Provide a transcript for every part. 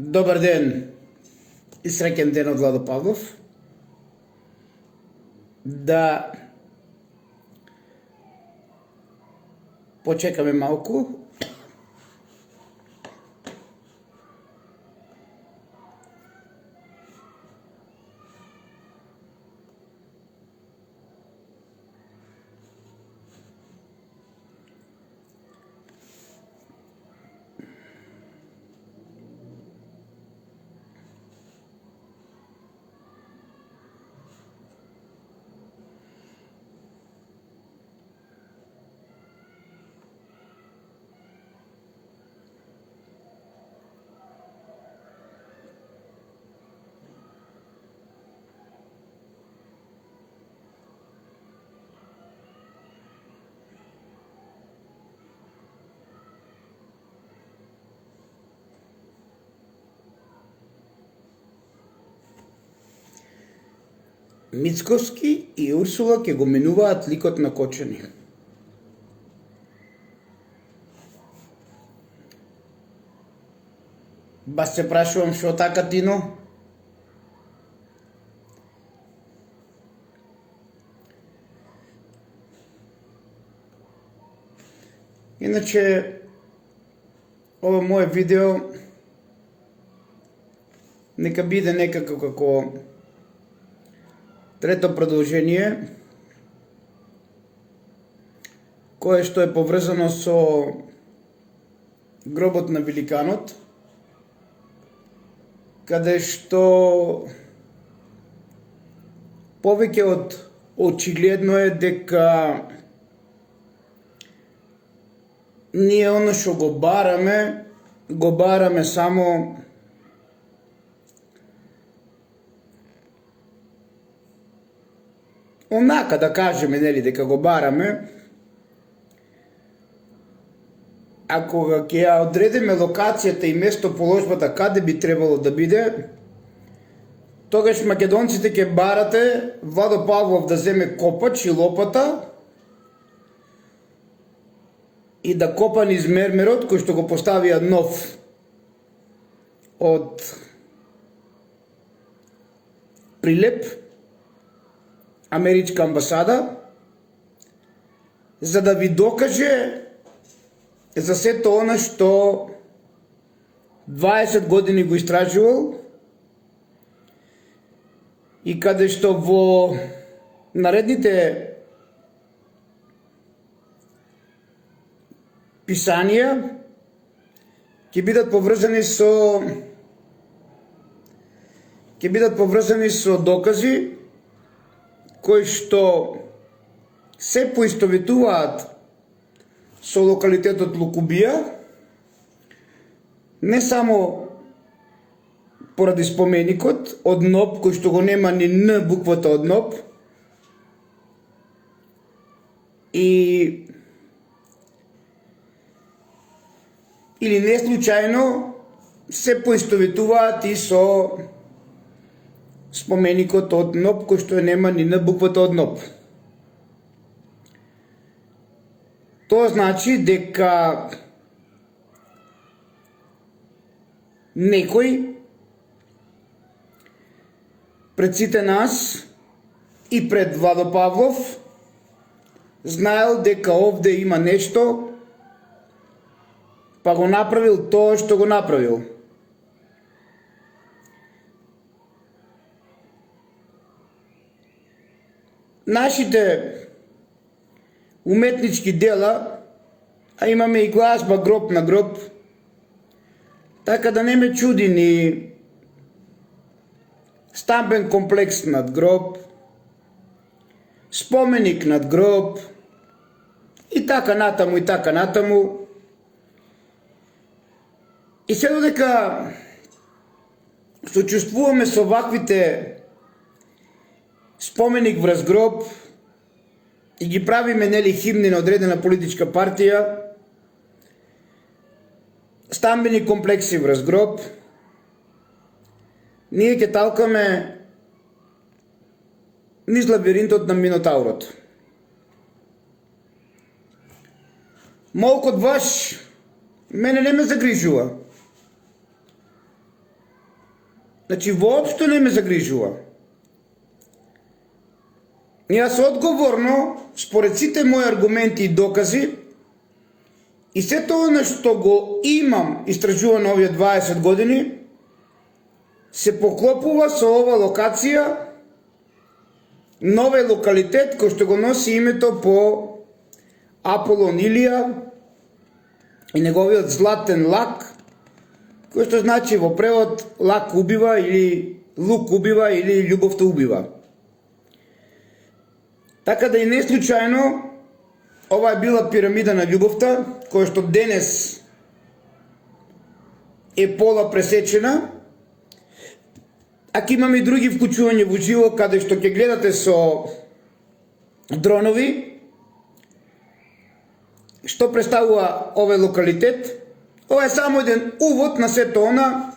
Добар ден и среќен ден од Владо Павлов. Да почекаме малку. Мицковски и Урсула ќе го менуваат ликот на Кочани. Бас се прашувам шо така, Тино? Иначе, ова моје видео нека биде некако како трето продолжение, кое што е поврзано со гробот на великанот, каде што повеќе од очигледно е дека ние оно што го бараме само онака да кажеме, нели, дека го бараме, ако ќе ја одредиме локацијата и местоположбата каде би требало да биде, тогаш македонците ќе барате Владо Павлов да земе копач и лопата и да копа низ мермерот кој што го поставија нов од Прилеп, Америчка амбасада, за да ви докаже за сето она што 20 години го истражувал и каде што во наредните писанија ќе бидат поврзани со докази кои што се поистоветуваат со локалитетот Лукубија, не само поради споменикот од НОП, кој што го нема ни Н буквата од НОП, или не случајно се поистоветуваат и со споменикот од НОП, кој што нема ни Н буквата од НОП. Тоа значи дека некој пред сите нас и пред Владо Павлов знаел дека овде има нешто, па го направил тоа што го направил. Нашите уметнички дела, а имаме и глазба гроб на гроб, така да не ме чуди ни стамбен комплекс над гроб, споменик над гроб, и така натаму, и така натаму. И се додека сочувствуваме со ваквите споменик врз гроб и ги правиме нели химни на одредена политичка партија, стамбени комплекси врз гроб, ние ќе талкаме низ лабиринтот на Минотаурот. Молкот ваш мене не ме загрижува. Значи, воопшто не ме загрижува. И јас одговорно, според сите мои аргументи и докази, и се тоа на што го имам истражувано овие 20 години, се поклопува со ова локација, нове локалитет кој што го носи името по Аполон Илија и неговиот златен лак, кој што значи во превод лак убива или лук убива или љубовта убива. Така да и не случајно ова е била пирамида на љубовта, која што денес е пола пресечена, а ќе имаме и други вклучување во живо, каде што ќе гледате со дронови, што представува овој локалитет. Ова е само еден увод на сето она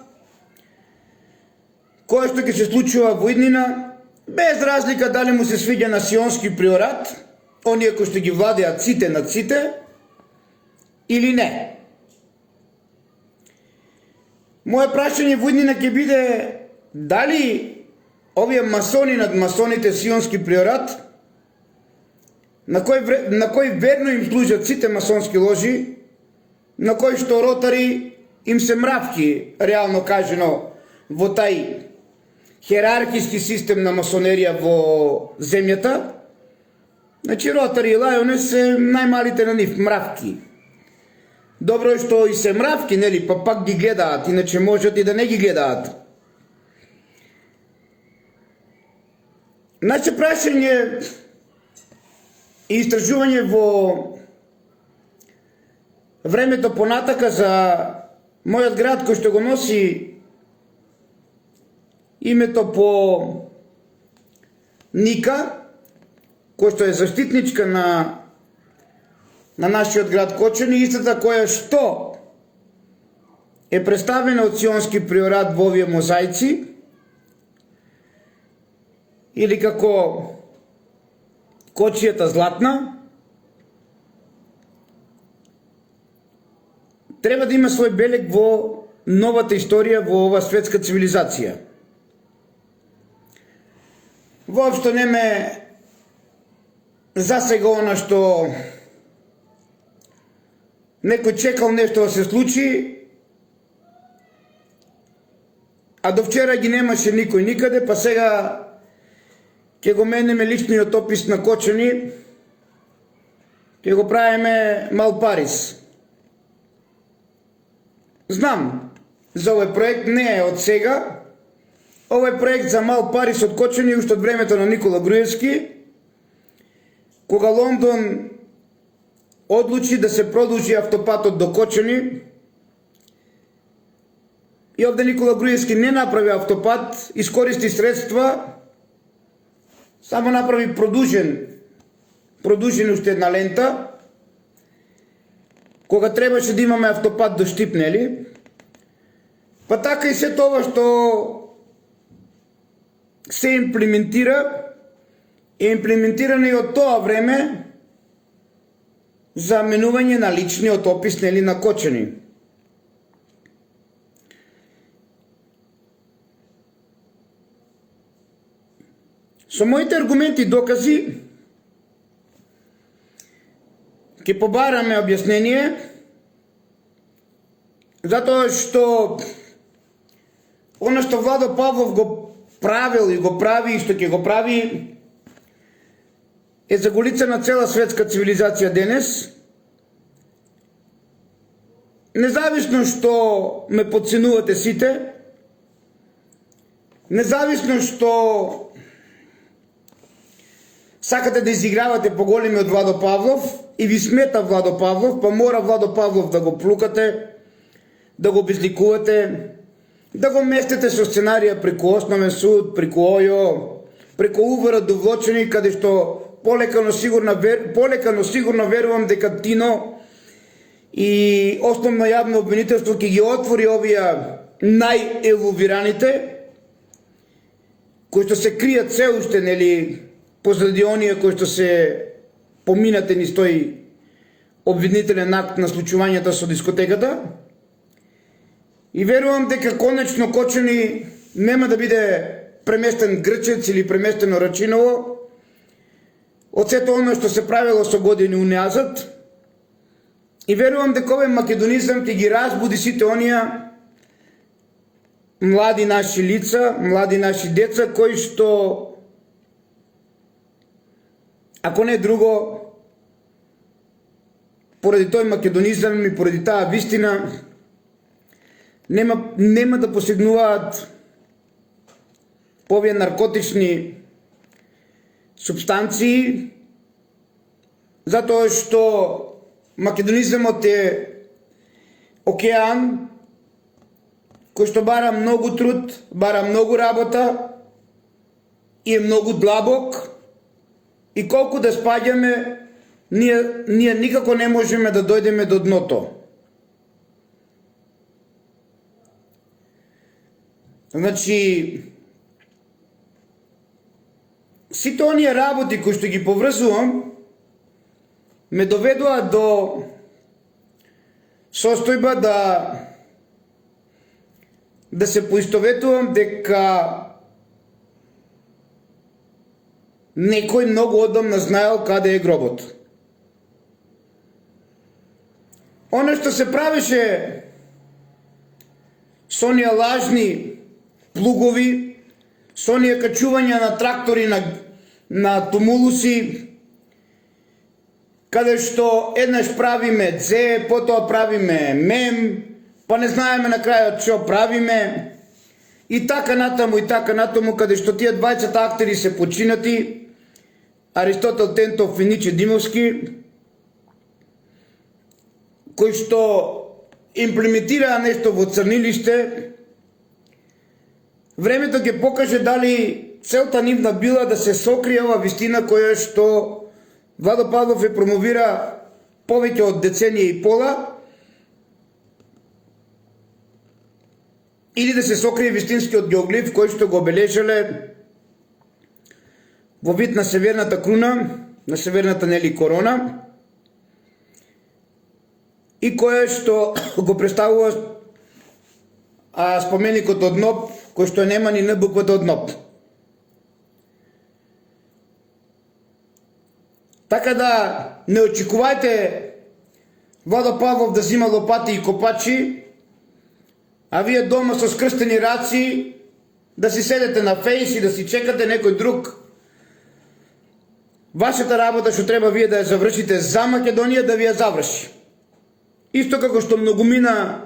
кое што ќе се случува во иднина, без разлика дали му се свиѓа на сионски приорат, оние кои што ги владеат сите над сите, или не. Моje прашање во иднина ќе биде дали овие масони над масоните сионски приорат, на кој верно им служат сите масонски ложи, на кои што ротари им се мравки, реално кажено, во тај херархиски систем на масонерија во земјата. Значи, ротари и лајоне се најмалите на нив мравки. Добро е што и се мравки, нели, па пак ги гледаат, иначе можат и да не ги гледаат. Наше прашање и истражување во времето понатака за мојот град кој што го носи името по Ника, кој што е заштитничка на нашиот град Кочани, истата која што е представена од сионски приорат во овие мозаици, или како Кочијата златна, треба да има свој белег во новата историја во ова светска цивилизација. Воопшто не ме засега она што некој чекал нешто да се случи, а до вчера ги немаше никој никаде, па сега ќе го менеме личниот опис на Кочани, ќе го правиме Мал Парис. Знам, за овој проект не е од сега. Овој проект за Мал Парис од Кочани уште од времето на Никола Груевски, кога Лондон одлучи да се продолжи автопатот до Кочани, и овде Никола Груевски не направи автопат, искористи средства, само направи продужен уште една лента, кога требаше да имаме автопат до Штип, нели? Па така и се тоа што се имплементира, е имплементирано и од тоа време за менување на личниот опис, нели, на Кочани. Со моите аргументи и докази ќе побараме објаснение, затоа што она што Владо Павлов го правил и го прави и што ќе го прави е за голица на цела светска цивилизација денес. Независно што ме подценувате сите, независно што сакате да изигравате поголеми од Владо Павлов и ви смета Владо Павлов, па мора Владо Павлов да го плукате, да го безликувате, да го местите со сценарија преку Основен суд, преку ОЈО, преку увера до влочени, каде што полека но сигурно верувам дека Тино и Основно јавно обвинителство ќе ги отвори овие најеловираните, кои што се кријат се уште, нели, позади оние кои што се поминате низ тој обвинителен акт на случувањата со дискотеката. И верувам дека конечно Кочани нема да биде преместен Грчец или преместено Рачиново од сето оно што се правило со години уназад. И верувам дека овој македонизам ќе ги разбуди сите оние млади наши лица, млади наши деца, кои што, ако не друго, поради тој македонизам и поради таа вистина, нема да посегнуваат по овие наркотични субстанции, затоа што македонизмот е океан кој што бара многу труд, бара многу работа и е многу длабок, и колку да спаѓаме, ние никако не можеме да дојдеме до дното. Значи, сите оние работи кои што ги поврзувам ме доведува до состојба да се поистоветувам дека некој многу одамна знаел каде е гробот. Оно што се правеше со оние лажни плугови, со оние качувања на трактори на тумулуси, каде што еднаш правиме дзе, потоа правиме мем, па не знаеме на крајот што правиме, и така натаму, каде што тие двајцата актери се починати, Аристотел Тентов и Ниче Димовски, кои што имплементираа нешто во црнилиште, времето ќе покаже дали целта нивна била да се сокрие ова вистина која што Владо Павлов ја промовира повеќе од деценија и пола, или да се сокрие вистинскиот геоглиф кој што го обележале во вид на северната круна, на северната нели корона, и која што го представува споменикот од НОП, кој што нема ни Н буквата од НОП. Така да не очекувајте Владо Павлов да зима лопати и копачи, а вие дома со скрстени раци да си седете на фейс и да си чекате некој друг. Вашата работа што треба вие да ја завршите за Македонија, да ви ја заврши. Исто како што многумина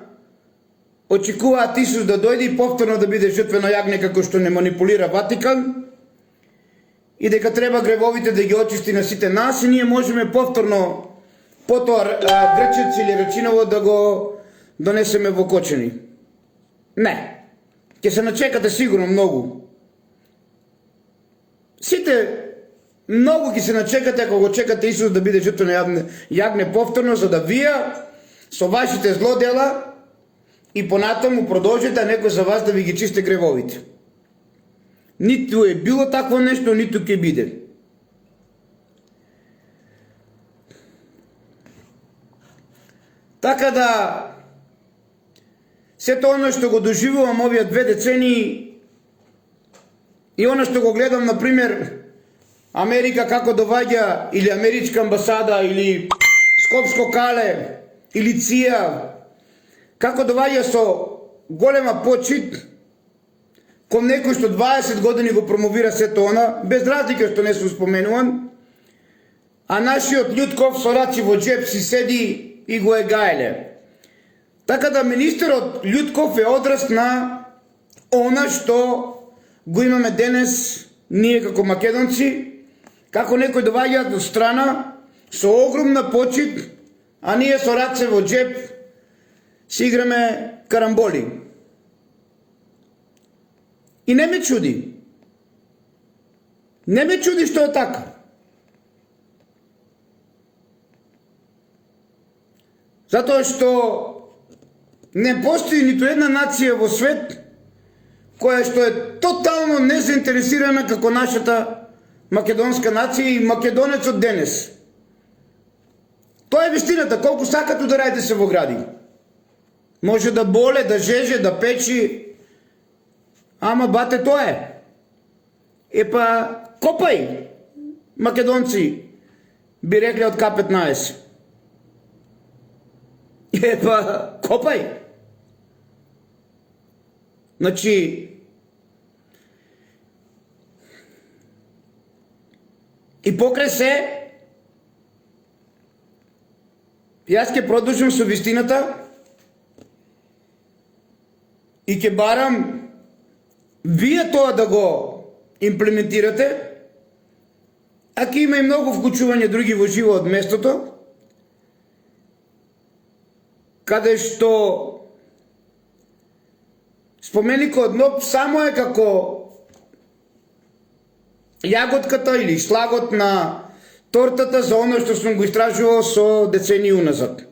очекуваат Исус да дојде и повторно да биде жртвено јагне како што не манипулира Ватикан, и дека треба гревовите да ги очисти на сите нас, и ние можеме повторно потоа Грчец или Рачиново да го донесеме во Кочани. Не. Ќе се начекате сигурно многу. Сите многу ќе се начекате ако го чекате Исус да биде жртвено јагне повторно, за да вие со вашите злодела и понатаму продолжите, а некој за вас да ви ги чисте гревовите. Ниту е било такво нешто, ниту ќе биде. Така да, сето оно што го доживувам овие 2 децении и оно што го гледам, например, Америка како доваѓа, или Америчка амбасада, или Скопско кале, или ЦИА, како доваѓа со голема почит кон некој што 20 години го промовира сето она, без разлика што не се споменуван, а нашиот Љутков со раци во джеп си седи и го е гаеле. Така да министерот Љутков е одраз на она што го имаме денес ние како македонци, како некои доаѓаат од страна со огромна почит, а ние со раце во джеп си играме карамболи. И не ме чуди. Не ме чуди што е така. Затоа што не постои ниту една нација во свет која што е тотално незаинтересирана како нашата македонска нација и македонецот денес. Тоа е вистината, колку сакат ударајте се во гради. Може да боле, да жеже, да печи, ама бате тоа е. Епа, копај, македонци, би рекли од К-15. Епа, копај. Значи, и покрај се, јас ќе продолжам со вистината и ќе барам вие тоа да го имплементирате, а ќе има и многу вклучување други во живо од местото, каде што споменикот ноб само е како јаготката или шлагот на тортата за оно што сум го истражувал со децении уназад.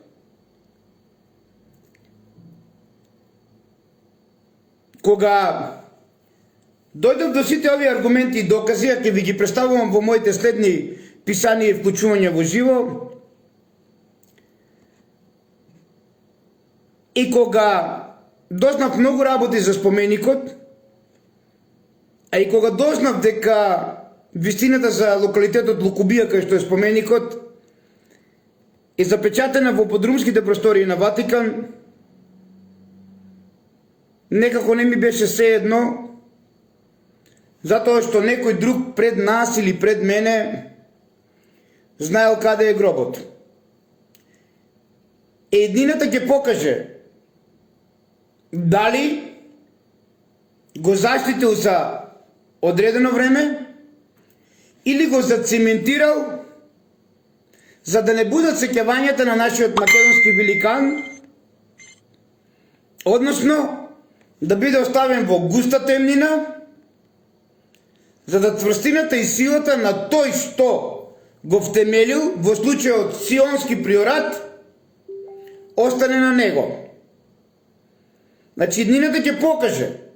Кога дојдов до сите овие аргументи и докази, а ќе ви ги представувам во моите следни писанија и вклучувања во живо, и кога дознав многу работи за споменикот, а и кога дознав дека вистината за локалитетот Лукубија, кај што е споменикот, е запечатена во подрумските простории на Ватикан, некако не ми беше сеедно, затоа што некој друг пред нас или пред мене знаел каде е гробот. Еднината ќе покаже дали го заштитил за одредено време или го зацементирал за да не будат сеќавањата на нашиот македонски великан, односно да биде оставен во густа темнина, за да цврстината и силата на тој што го втемелил во случајот Сионски приорат остане на него. Значи, днината ќе покаже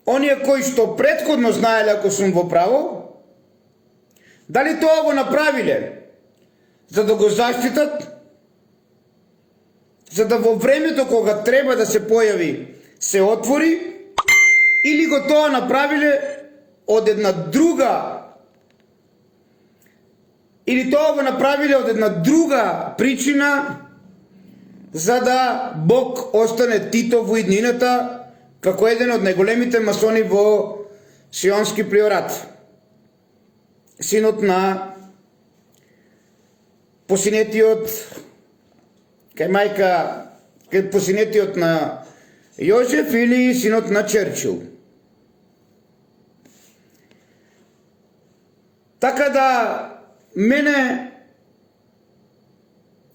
оние кои што претходно знаеле, ако сум во право, дали тоа го направиле за да го заштитат, за да во времето кога треба да се појави се отвори, или го тоа направиле од една друга, или тоа го направиле од една друга причина, за да Бог остане Тито во иднината како еден од најголемите масони во Сионски приорат, синот на посинетиот кај мајка, кај посинетиот на Јозеф или синот на Черчил. Така да мене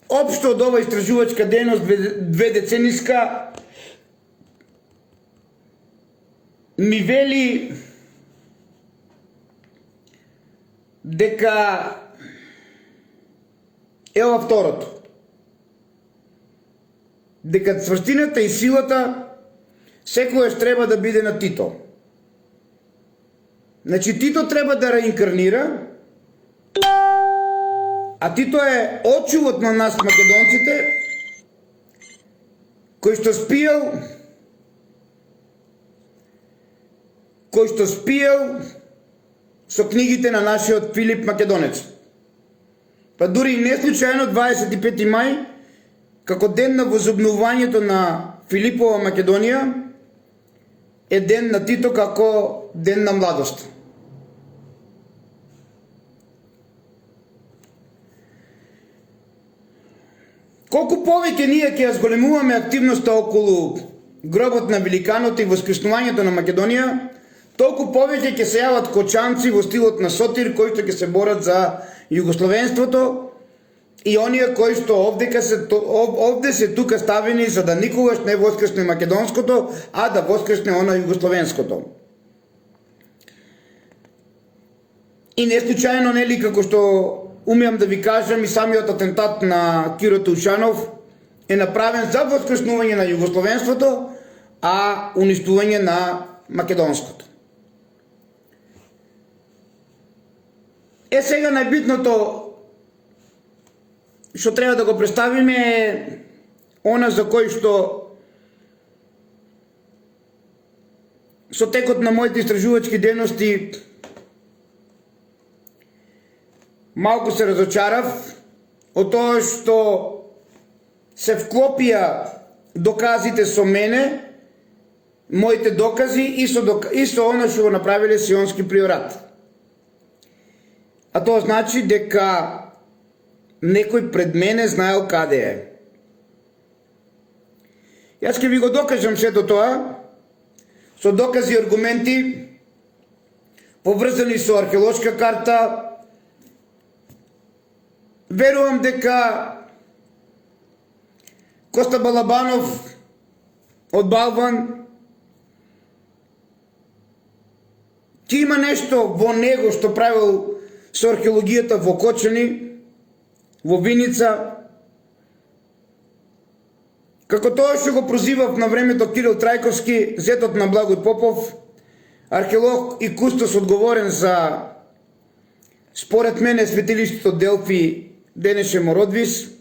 општо од ова истражувачка дејност дведецениска ми вели дека ева второто, дека цврстината и силата секогаш треба да биде на Тито. Значи Тито треба да реинкарнира, а Тито е очувот на нас македонците, кој што спиел со книгите на нашиот Филип Македонец. Па дури и не случајно 25 мај, како ден на возобновувањето на Филипова Македонија, е ден на Тито како ден на младост. колку повеќе ние ќе ја зголемуваме активноста околу гробот на великанот и воскреснувањето на Македонија, толку повеќе ќе се јават кочанци во стилот на Сотир кои што ќе се борат за југословенството и оние кои што овде се тука ставени за да никогаш не воскресне македонското, а да воскресне оно југословенското. И не случајно, нели, како што умеам да ви кажам, и самиот атентат на Киро Таушанов е направен за воскреснување на југословенството, а уништување на македонското. Сега најбитното што треба да го представиме е она за кој што со текот на моите истражувачки дејности малку се разочарав од тоа што се вклопија доказите со мене, моите докази и со она што го направиле Сионски приорат. А тоа значи дека некој пред мене знаел каде е. Јас ќе ви го докажам сето тоа со докази и аргументи поврзани со археолошка карта. Верувам дека Коста Балабанов од Балван ќе има нешто во него што правил со археологијата во Кочани, во Виница, како тоа што го прозивав на времето Кирил Трајковски, зетот на Благој Попов, археолог и кустос одговорен за, според мене, светилиштето Делфи денеше Мородвис,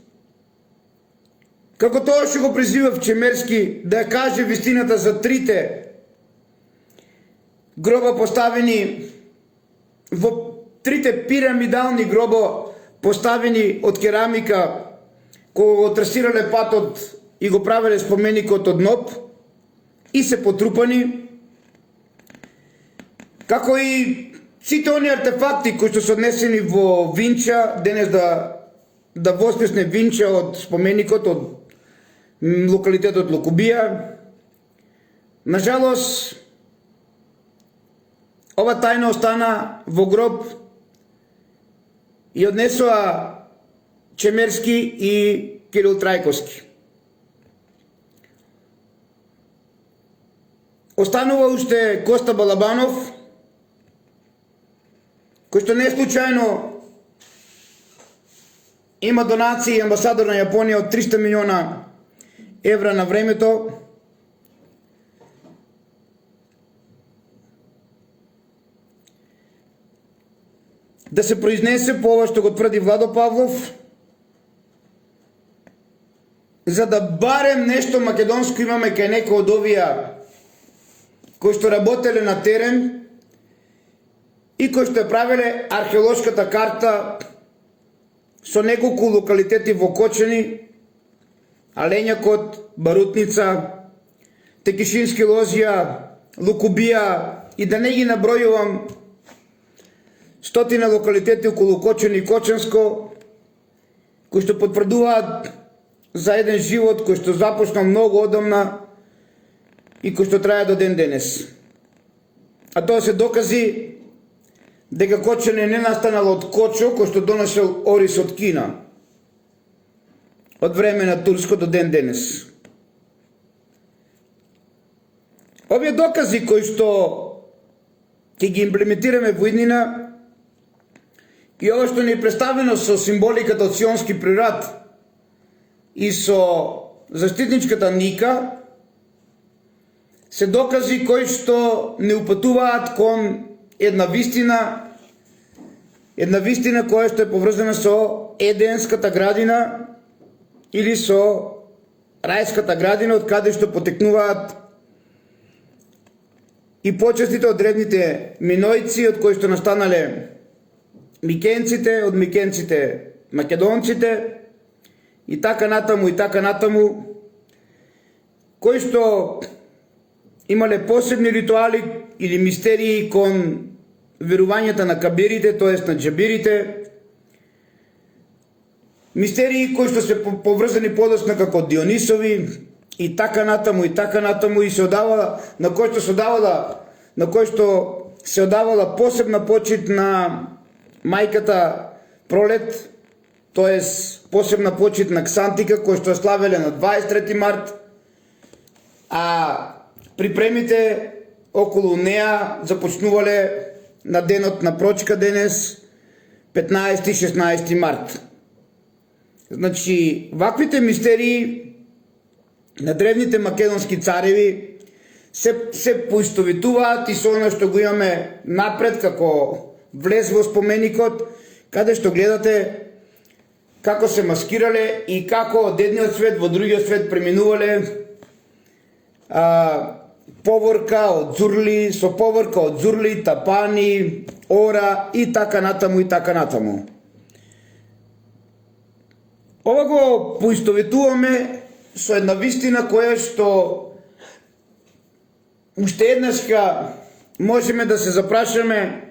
како тоа што го призивав Чемерски да ја каже вистината за трите гроба поставени во трите пирамидални гроба поставени од керамика кога го трасирале патот и го правеле споменикот од НОП и се потрупани, како и сите оние артефакти кои што се однесени во Винча, денес да воскресне Винча од споменикот од локалитетот Лукубија. Нажалост, ова тајна остана во гроб и однесоа Чемерски и Кирил Трајковски. Останува уште Коста Балабанов, кој што не случајно има донации амбасадор на Јапонија од 300 милиона евра на времето. Да се произнесе по ова што го тврди Владо Павлов, за да барем нешто македонско имаме кај некој од овие кои што работеле на терен и кои што ја правеле археолошката карта со неколку локалитети во Кочани, Аленјакот, Барутница, Текишински лозија, Лукубија и да не ги набројувам стотина локалитети околу Кочани и Кочанско, кои што потврдуваат за еден живот кој што започна многу одамна и кој што трае до ден денес. А тоа се докази дека Кочани не настанало од Кочо, кој што донесел ориз од Кина, од време на Турско до ден денес. Овие докази кои што ќе ги имплементираме во иднина и ова што ни е представено со символиката од Сионски приорат и со заштитничката ника, се докази кои што не упатуваат кон една вистина која што е поврзана со Еденската градина или со Рајската градина, од каде што потекнуваат и почестите од древните минојци, од кои што настанале микенците, од микенците македонците, и така натаму, кои што имале посебни ритуали или мистерии кон верувањата на кабирите, тоест на џабирите, мистерии кои што се поврзани подоцна како Дионисови и така натаму и се одавала на кој што се одавала посебна почит на мајката Пролет, тоест посебна почит на Ксантика кој што славеле на 23 март, а припремите околу неа започнувале на денот на Прочка денес 15-16 март. Значи, ваквите мистерии на древните македонски цареви се поистовитуваат и со оно што го имаме напред како влез во споменикот, каде што гледате како се маскирале и како од едниот свет во другиот свет преминувале поворка од зурли, со поворка од зурли, тапани, ора и така натаму. Ова го поистоветуваме со една вистина која што уште еднашка можеме да се запрашаме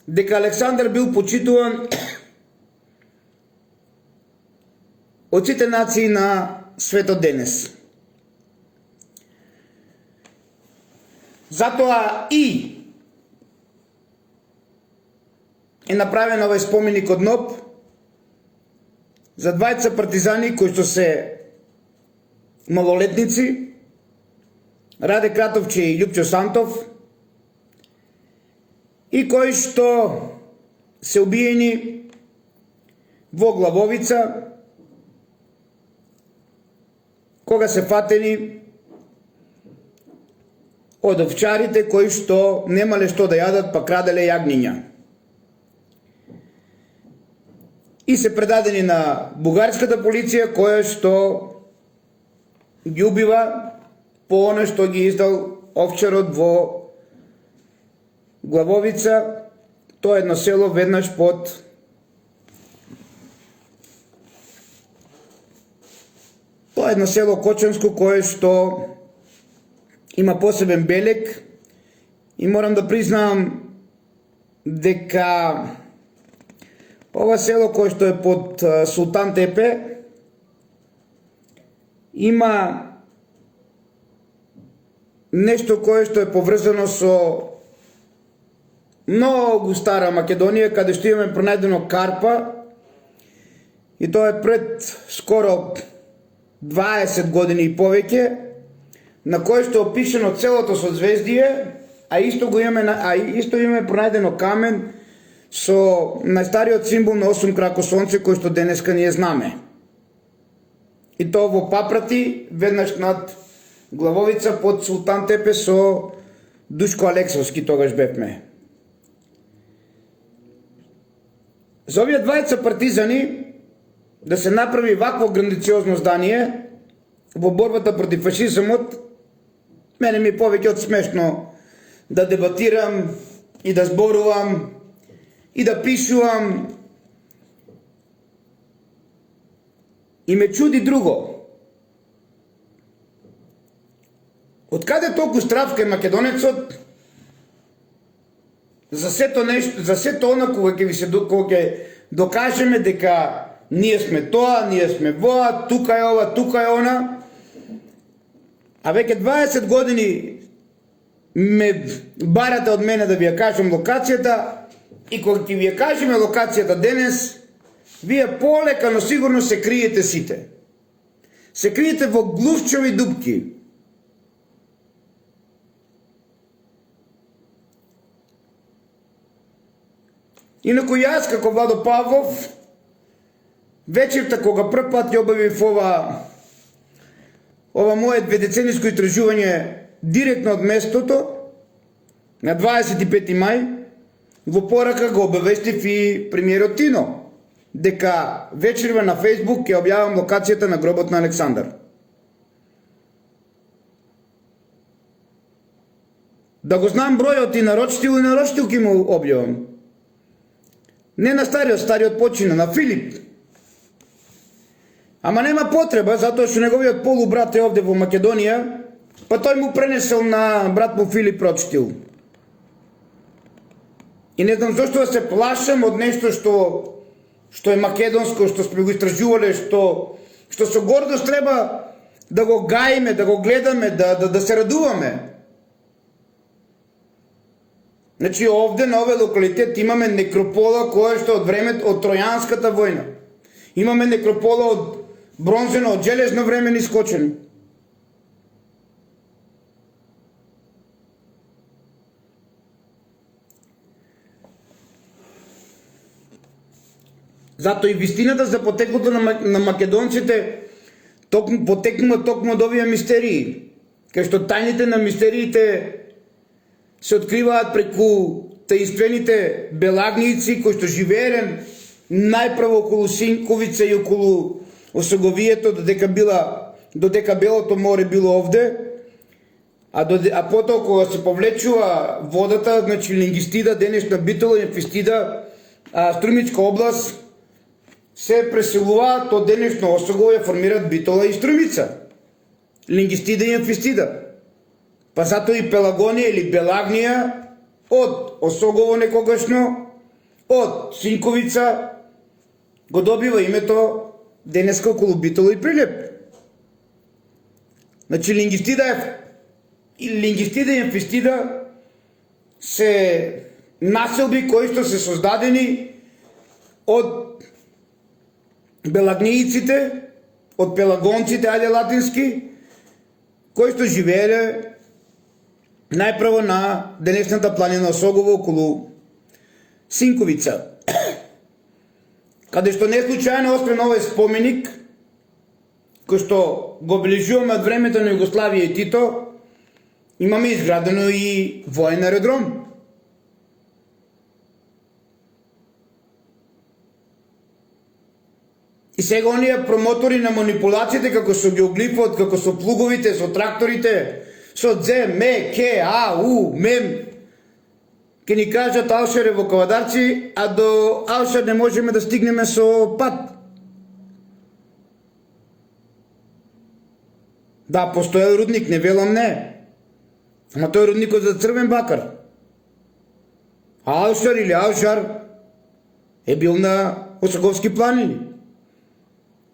дека Александар бил почитуван од сите нации на светот денес. Затоа и е направен овој споменик од НОП за двајца партизани кои што се малолетници, Раде Кратовче и Љупчо Сантов, и кои што се убиени во Главовица кога се фатени од овчарите кои што немале што да јадат, па краделе јагниња. И се предадени на бугарската полиција која што ги убива по оно што ги издал овчарот во Главовица. Тоа е едно село веднаш под Кочанско, кое што има посебен белег и морам да признам дека ова село кое што е под Султан Тепе има нешто кое што е поврзано со многу стара Македонија, каде што имаме пронајдено карпа, и тоа е пред скоро 20 години и повеќе, на кое што е опишено целото созвездие, а исто имаме пронајдено камен со најстариот символ на 8 крако сонце кој што денеска ние знаме. И тоа во Папрати, веднаш над Главовица под Султан Тепе со Душко Алексовски тогаш бевме. За овие двајца партизани да се направи вакво грандициозно здание во борбата против фашизмот, мене ми повеќе од смешно да дебатирам и да зборувам и да пишувам. И ме чуди друго. Од каде толку стравка е македонецот за сето она кога ќе докажеме дека ние сме тоа, ние сме воа, тука е ова, тука е она. А веќе 20 години ме барате од мене да ви ја кажам локацијата, и кога ќе ви ја кажеме локацијата денес, вие полека, но сигурно се криете сите. Се криете во глувчови дупки. Инаку јас, како Владо Павлов, вечерта кога прв пат ја обавив ова мое дведецениско истражување директно од местото, на 25 мај, во порака го обавестив и премиерот Тино, дека вечерва на Фейсбук ќе објавам локацијата на гробот на Александар. Да го знам бројот и нарочител ќе му објавам. Не на стариот почина, на Филип. Ама нема потреба, затоа што неговиот полубрат е овде во Македонија, па тој му пренесел на брат му Филип Рочтил. И не знам зашто да се плашам од нешто што е македонско, што сме го истражувале, што со гордост треба да го гаиме, да го гледаме, да се радуваме. Значи овде на овој локалитет имаме некропола која што од времето од Тројанската војна. Имаме некропола од бронзено, од железно време искочени. Зато и вистината за потеклото на македонците потекнува токму од овие мистерии, кај што тајните на мистериите се откриваат преку таинствените белагнијци кои што живееле најпрво околу Синковица и околу Осоговието, додека Белото море било овде, а потоа кога се повлечува водата, значи Лингистида, денешна Битола и Фистида, Струмичка област, се преселуваат од денешно Осогово и формираат Битола и Струмица. Лингистида и Фистида. Па затоа и Пелагонија или Белагнија од Осогово некогашно, од Синковица го добива името денеска околу Битола и Прилеп. Значи Лингистида и Фистида се населби кои што се создадени од белагнијците, од пелагонците, ајде латински, кои што живееле најпрво на денешната планина Осогово околу Синковица. Каде што не случајно освен овој споменик, кој што го обележуваме од времето на Југославија и Тито, имаме изградено и воен аеродром. И сега оние промотори на манипулациите, како со геоглифот, како со плуговите, со тракторите, со дзе, ме, ке, а, у, мем, ке ни кажат Алшер во Кавадарци, а до Алшер не можеме да стигнеме со пат. Да, постоел рудник, не велам не. Ама тој рудникот за црвен бакар. Алшер или Алшар е бил на Осоговски планини.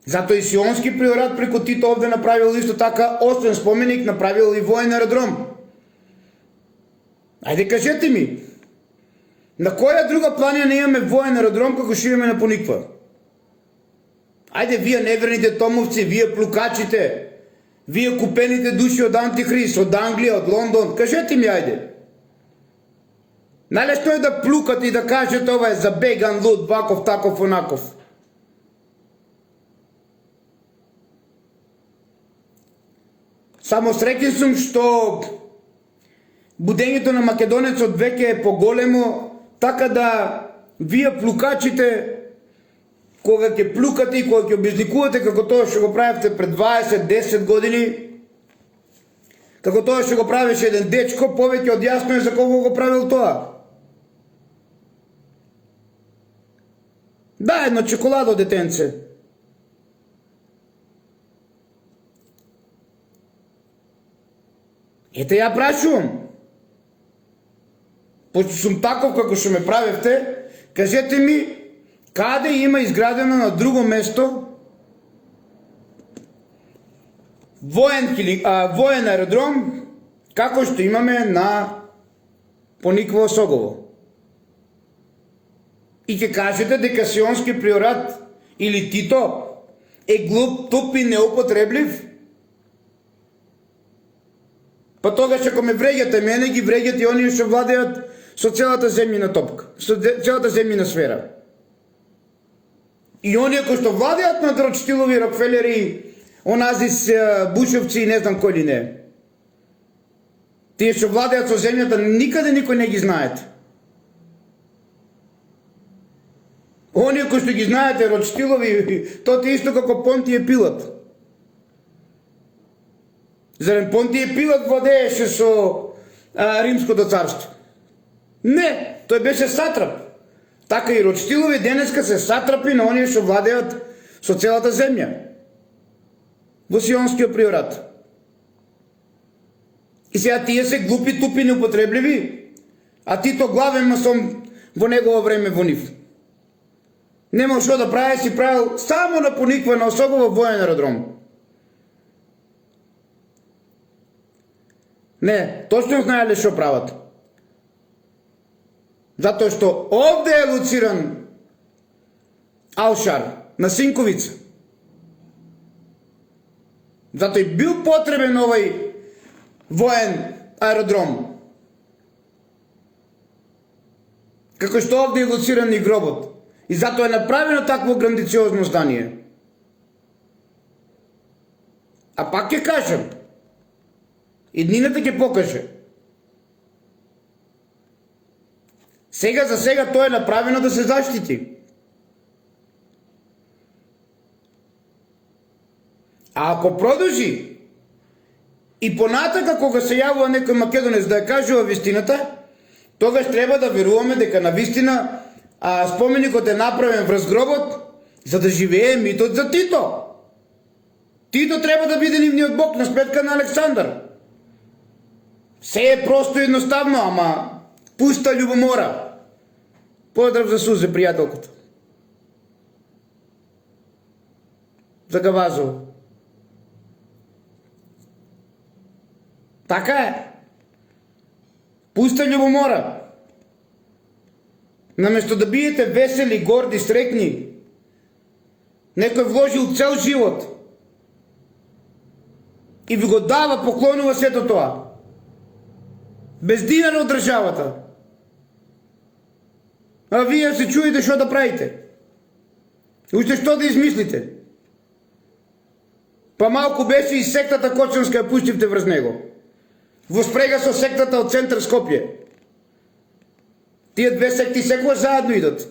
Затоа и Сионски приорат преку Тито овде направил исто така, освен споменик, направил и воен аеродром. Ајде кажете ми, на која друга планина не имаме воен аеродром како што имаме на Пониква? Ајде вие неверните томовци, вие плукачите, вие купените души од Антихрист, од Англија, од Лондон, кажете ми ајде. Најлесно е да плукате и да кажете ова е забеган луд, ваков, таков, онаков. Само среќен сум што будењето на македонецот веќе е поголемо, така да вие плукачите, кога ќе плукате и кога ќе обезликувате како тоа што го правевте пред 20-10 години, како тоа што го правеше еден дечко, повеќе од јасно е за кого го правил тоа. Да, едно чоколадо детенце. Ете ја прашувам. Пошто сум таков како што ме правевте, кажете ми каде има изградено на друго место воен аеродром како што имаме на Пониква Осогово. И ќе кажете дека Сионски приорат или Тито е глуп, туп и неупотреблив? Па тогаш ако ме вреѓате мене, ги вреѓате и оние што владеат со целата земјина топка, со целата земјина сфера. И оние кои што владеат на Ротшилдови, Рокфелери, оназис Бушовци и не знам кој ли не. Тие што владеат со земјата никаде никој не ги знаете. Оние кои што ги знаете, Ротшилдови, тоа е исто како Понтије Пилат. Зарем Понтије Пилат владееше со Римското царство? Не, тој беше сатрап. Така и Ротшилдови денеска се сатрапи на оние што владеат со целата земја. Во Сионскиот приорат. И сега тие се глупи, тупи, неупотребливи, а Тито главен масон во негово време во нив. Нема што да прави, си правил само на пониква на особо во воен аеродром. Не, точно знаеле што прават. Затоа што овде е луциран Алшар на Синковица. Затоа и бил потребен овај воен аеродром. Како што овде е луциран и гробот. И затоа е направено такво грандициозно здание. А пак ќе кажам, иднината ќе покаже. Сега за сега тоа е направено да се заштити. А ако продолжи и понатака кога се јавува некој македонец да ја кажува вистината, тогаш треба да веруваме дека на вистина споменикот е направен врз гробот за да живее митот за Тито. Тито треба да биде нивниот бог на сметка на Александар. Се е просто едноставно, ама пуста љубомора. Поздрав за Сузе, пријателката. За Гавазово. Така е. Пуста љубомора. Наместо да биете весели, горди, срекни, некој вложил цел живот и ви го дава, поклонува сето тоа. Без динар од државата. А вие се чуете што да правите. Уште што да измислите. Па малку беше и сектата Кочанска ја пуштивте врз него. Во спрега со сектата од центар Скопје. Тие две секти секој заедно идат.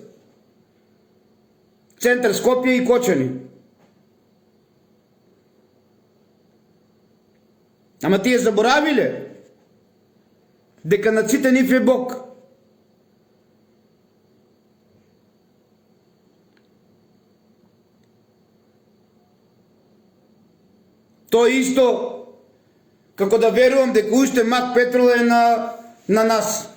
Центар Скопје и Кочани. Ама тие заборавиле дека на сите нив е Бог. Тоа исто како да верувам дека уште Мак Петрол е на нас.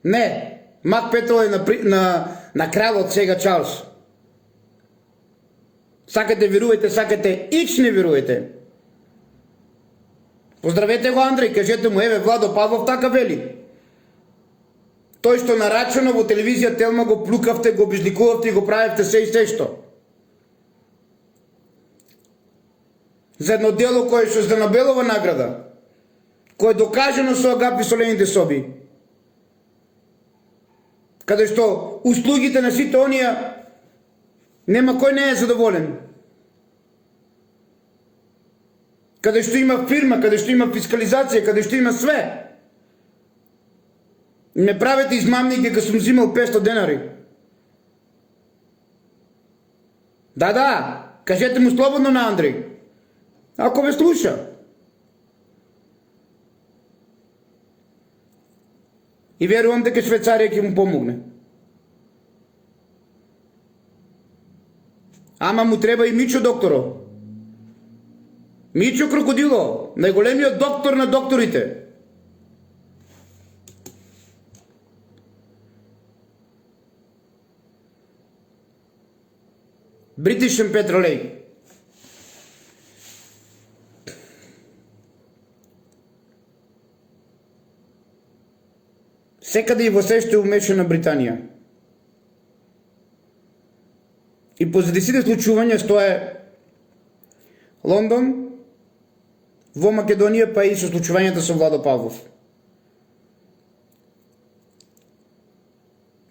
Не, Мак Петрол е на кралот сега Чарлс. Сакате верувајте, сакате ич не верувајте. Поздравете го Андреј, кажете му, еве Владо Павлов така вели. Тој што нарачано во телевизија Телма го плукавте, го обижликувавте и го правевте се и се што. За едно дело кое што за Нобелова награда, кое е докажано со Агапи солените соби, каде што услугите на сите онија нема кој не е задоволен. Каде што има фирма, каде што има фискализација, каде што има све. Не правете измамник дека сум взимал 500 денари. Да, кажете му слободно на Андреј. Ако ве слуша. И верувам дека Швейцарија ќе му помогне. Ама му треба и Мичо докторо. Мичо Крокодило, најголемиот доктор на докторите. British Petroleum. Секаде и во се што е умешана Британија. И позади сите случувања стоe Лондон, во Македонија, па и со случувањата со Владо Павлов.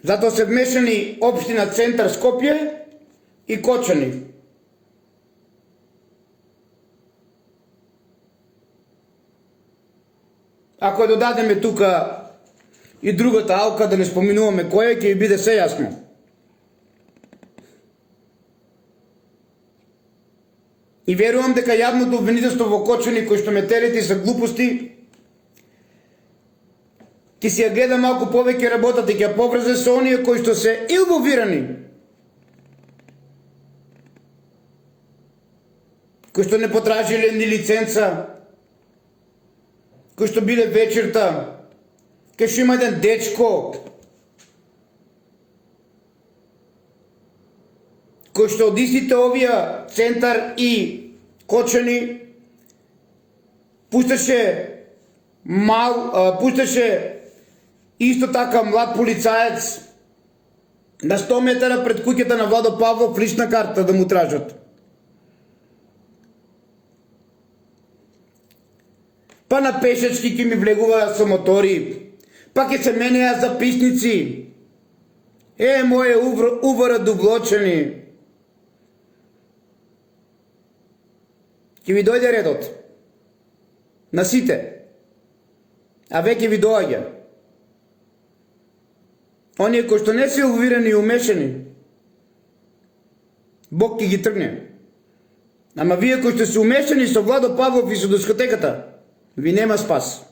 Затоа се вмешани општина Центар Скопје и Кочани. Ако ја додадеме тука и другата алка, да не споминуваме која, ќе биде се јасно. И верувам дека јавното обвинителство во Кочани, кој што ме терети за глупости, ќе си ја гледа малку повеќе работата и ќе ја поврзе со оние кои што се инволвирани, кои што не потражиле ни лиценца, кои што биле вечерта, Кај има еден дечко кој што од истите овие Центар и Кочани пушташе исто така млад полицаец на 100 метара пред куќата на Владо Павлов лична карта да му тражат. Па на пешачки ки ми влегува со мотори, па ке се менеа записници. Моје увара довлочени. Ке ви дојде редот. На сите. А веќе ви доаѓа. Оние кои што не се увирени и умешани, Бог ки ги тргне. Ама вие кои што се умешани со Владо Павлов и со дискотеката, ви нема спас.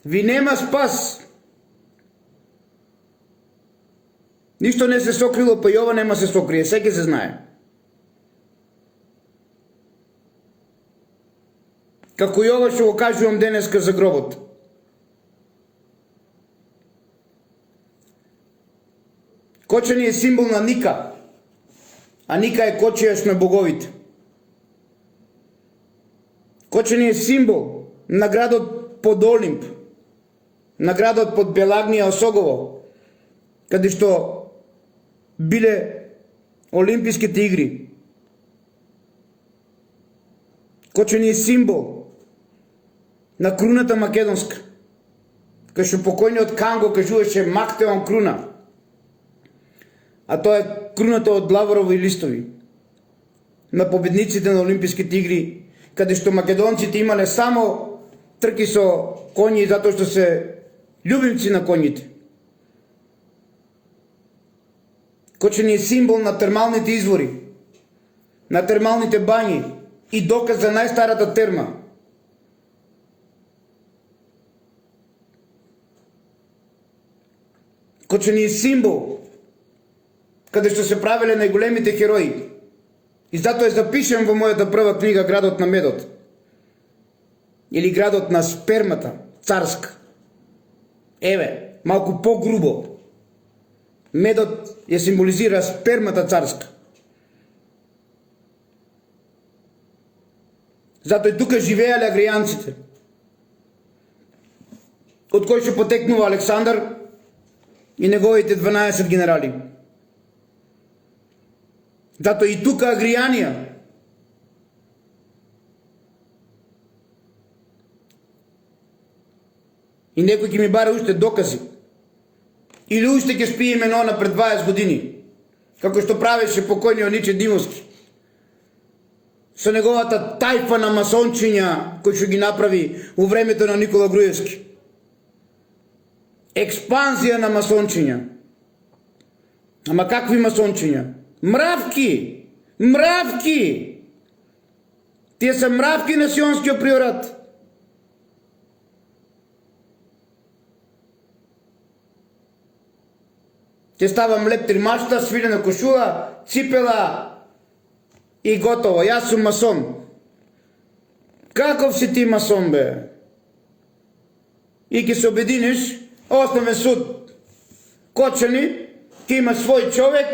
Ви нема спас. Ништо не се сокрило, па и ова нема се сокрие, секи се знае. Како и ова што го кажувам денеска за гробот. Кочани е символ на Ника, а Ника е кочијаш на боговите. Кочани е символ на градот под Олимп, на градот под Белагнија Осогово, каде што биле Олимписките игри. Кочани е символ на круната македонска, кај што покојниот Канго кажуваше Мактеон круна, а тоа е круната од лаврови листови на победниците на Олимписките игри, каде што македонците имале само трки со коњи затоа што се љубимци на коњите. Кочани е символ на термалните извори, на термалните бањи и доказ за најстарата терма. Кочани е символ каде што се правеле најголемите херои. И затоа е запишен во мојата прва книга Градот на медот. Или Градот на спермата, царска. Малку по-грубо. Медот ја символизира спермата царска. Затоа и тука живеале агријанците, од кој што потекнува Александар и неговите 12 генерали. Затоа и тука агријанија. И некој ќе ми бара уште докази. Или уште ќе спие именона пред 20 години, како што правеше покојниот Ниче Димовски. Со неговата тајфа на масончиња кој што ги направи у времето на Никола Груевски. Експанзија на масончиња. Ама какви масончиња? Мравки! Мравки! Тие се мравки на Сионскиот приорат. Ќе ставам лептри машта, свилена кошула, ципела и готово. Јас сум масон. Каков си ти масон, бе? И ќе се обединиш, Основен суд Кочани, ќе има свој човек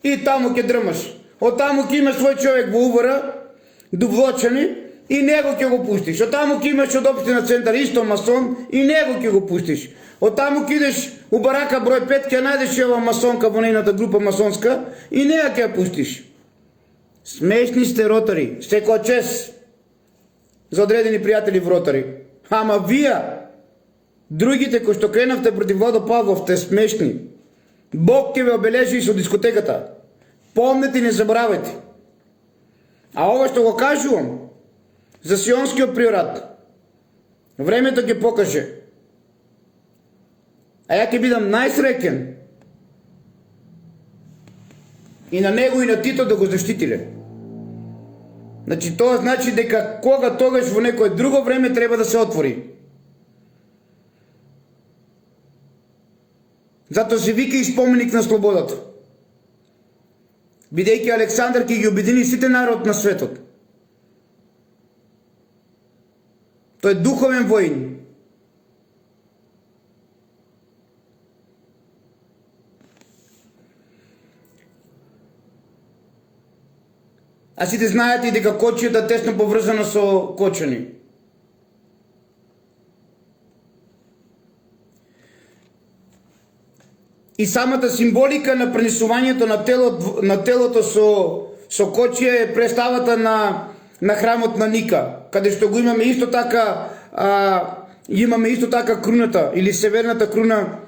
и таму ќе дрмаш. Од таму ќе има свој човек во Увара, Довлочани, и него ќе го пуштиш. Од таму ќе имаш од општина Центар исто масон и него ќе го пуштиш. Од таму ќе идеш у барака број 5, ќе најдеш ова масонка во нејната група масонска и неја ќе ја пуштиш. Смешни сте ротари, секоја чест за одредени пријатели во ротари. Ама вие, другите кои што кренавте против Владо Павлов, те смешни. Бог ќе ве обележи со дискотеката. Помнете и не заборавајте. А ова што го кажувам за Сионскиот приорат, времето ќе покаже. А ја ќе бидам најсреќен и на него и на Тито да го заштитиле. Значи тоа значи дека кога тогаш во некое друго време треба да се отвори. Затоа се вика и споменик на слободата. Бидејќи Александар ќе ги обедини сите народ на светот. Тој е духовен воин. А сите знаете и дека кочијата тесно поврзана со кочани. И самата символика на пренесувањето на телото со кочија е представата на храмот на Ника, каде што го имаме исто така круната или северната круна,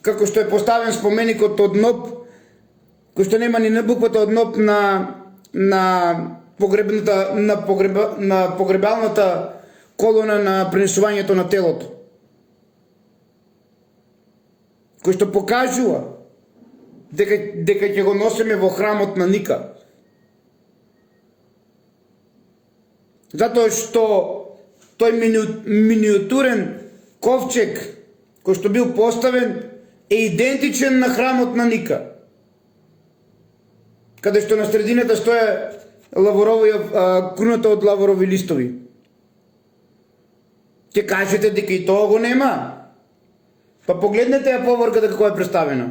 како што е поставен споменикот од ноп, кој што нема ни на буквата од ноп на погребалната колона на пренесувањето на телото, кој што покажува дека ќе го носиме во храмот на Ника. Затоа што тој миниатурен ковчег кој што бил поставен е идентичен на храмот на Ника, каде што на средината стоја круната од лаворови листови. Ќе кажете дека и тоа го нема? Па погледнете ја поворката како е представена.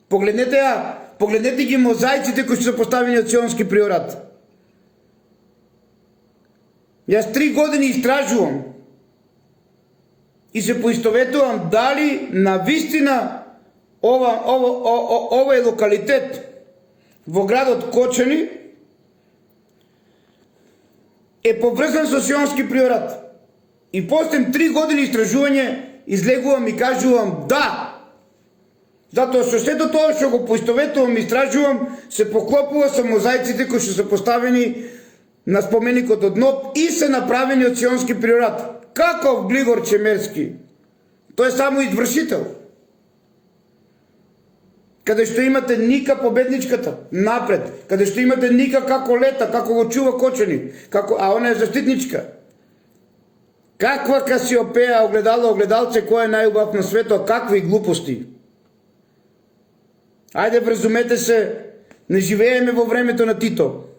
Погледнете ги мозаиците кои се поставени од Сионски приорат. Јас 3 години истражувам и се поистоветувам дали на вистина овој локалитет во градот Кочани е поврзан со Сионски приорат. И после 3 години истражување излегувам и кажувам да. Затоа што сето тоа што го поистоветувам и истражувам се поклопува со мозаиците кои што се поставени на споменикот од ноп и се направени од Сионски приорат. Каков Глигор Чемерски? Тој е само извршител. Каде што имате Ника победничката напред, каде што имате Ника како лета, како го чува Кочани, а она е заштитничка. Каква Касиопеја, огледалце, кој е најубав на светот, какви глупости. Ајде вразумете се, не живееме во времето на Тито.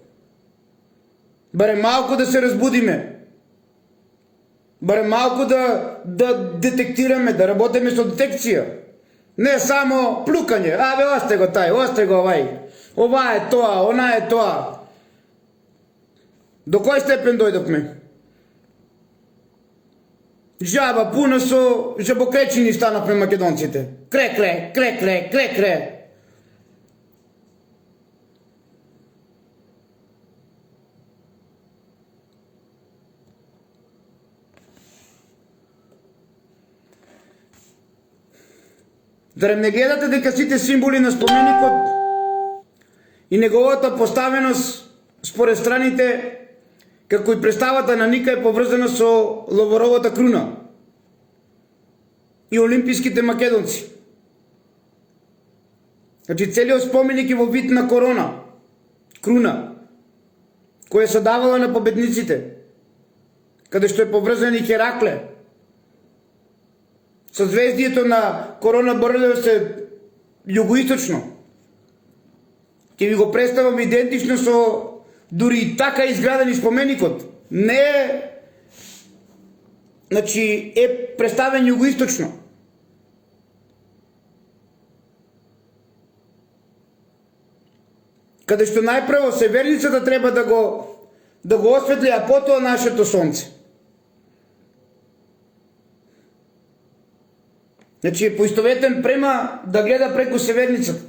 Барем малку да се разбудиме. Барем малку да детектираме, да работиме со детекција. Не само плукање. Абе, осте го тај, осте го овај. Ова е тоа, она е тоа. До кој степен дојдовме? Жаба пуна со жабокречини станавме македонците. Крекре, крекре, крекре. Зарем не гледате дека сите символи на споменикот и неговата поставеност според страните, како и представата на Ника е поврзана со лаворовата круна и олимписките македонци. Значи целиот споменик е во вид на круна, која се давала на победниците, каде што е поврзан и Херакле. Съзвездието на Корона Борлева се југоисточно. Ќе ви го представам идентично со дури и така изградени споменикот. Не е, значи е представен југоисточно. Каде што најпрво северницата треба да го осветли, а потоа нашето сонце. Значи е поистоветен према да гледа преку северницата.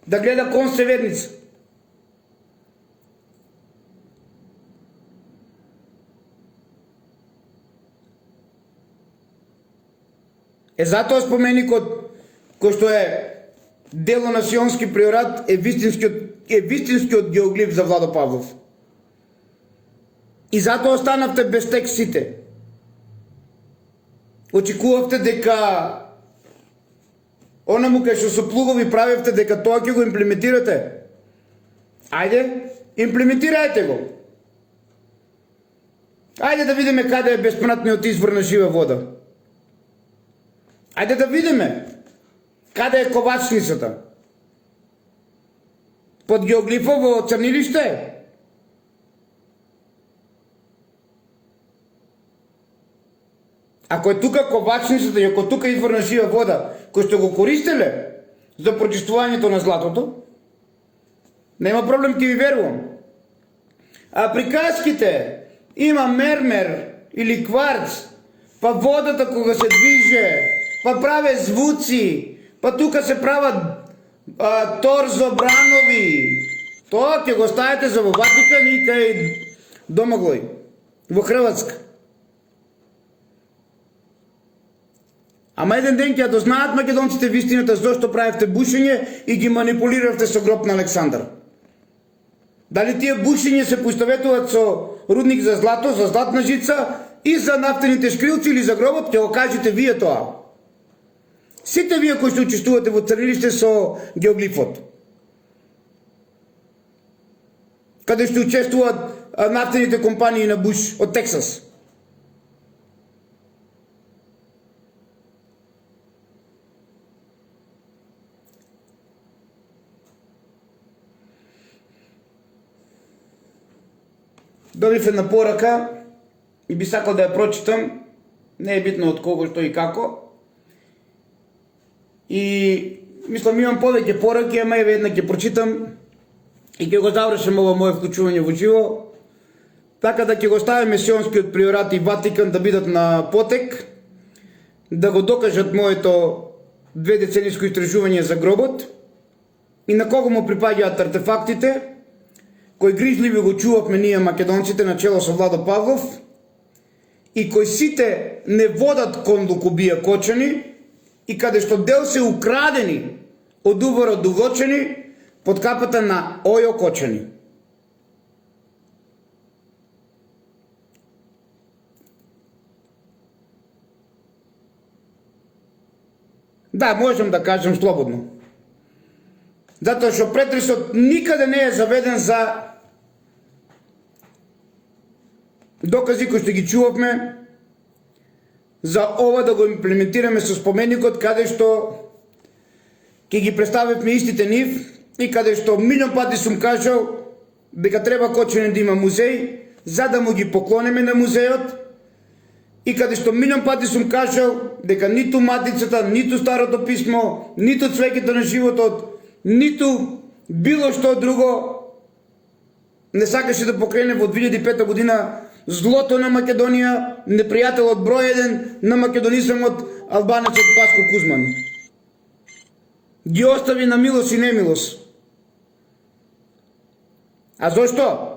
Да гледа кон северница. Е затоа споменикот кој што е дело на Сионски приорат е вистинскиот геоглиф за Владо Павлов. И затоа останавте без текст сите. Очекувавте дека онаму кај што со плугови правевте дека тоа ќе го имплементирате. Ајде, имплементирајте го. Ајде да видиме каде е беспратниот извор на жива вода. Ајде да видиме каде е ковачницата. Под геоглифово црнилиште. Ако е тука ковачницата и ако тука извор на жива вода, кој што го користеле за прочистувањето на златото, Нема проблем, ќе ви верувам. А приказките има мермер или кварц, па водата кога се движе, па праве звуци, па тука се прават торзобранови. Тоа ќе го ставите за во Ватикан и кај Домаглој, во Хрватска. Ама еден ден ќе дознаат македонците вистината зошто правевте бушење и ги манипулиравте со гроб на Александар. Дали тие бушење се поистоветуваат со рудник за злато, за златна жица и за нафтените шкрилци или за гробот, ќе го кажете вие тоа. Сите вие кои што учествувате во црнилиште со геоглифот. Каде што учествуваат нафтените компании на Буш од Тексас. Добив една порака и би сакал да ја прочитам, не е битно од кого, што и како. И мислам имам повеќе пораки, ама еве една ќе прочитам и ќе го завршам ова мое вклучување во живо. Така да ќе го ставиме Сионскиот приорат и Ватикан да бидат на потек, да го докажат моето 2-децениско истражување за гробот и на кого му припаѓаат артефактите, кои грижливи го чувавме ние македонците на чело со Владо Павлов и кои сите не водат кон Лукубија Кочани и каде што дел се украдени од уворот Дувочани под капата на Ојо Кочани. Да, можем да кажем слободно. Затоа што претресот никаде не е заведен за докази кои што ги чувавме за ова да го имплементираме со споменикот, каде што ќе ги представивме истите нив и каде што милион пати сум кажал дека треба Кочани да има музеј за да му ги поклонеме на музејот и каде што милион пати сум кажал дека ниту матицата, ниту старото писмо, ниту цвеќето на животот, ниту било што друго не сакаше да покрене во 2005 година злото на Македонија, непријателот број 1 на македонизмот, албанецот Паско Кузман. Ги остави на милост и немилост. А зошто?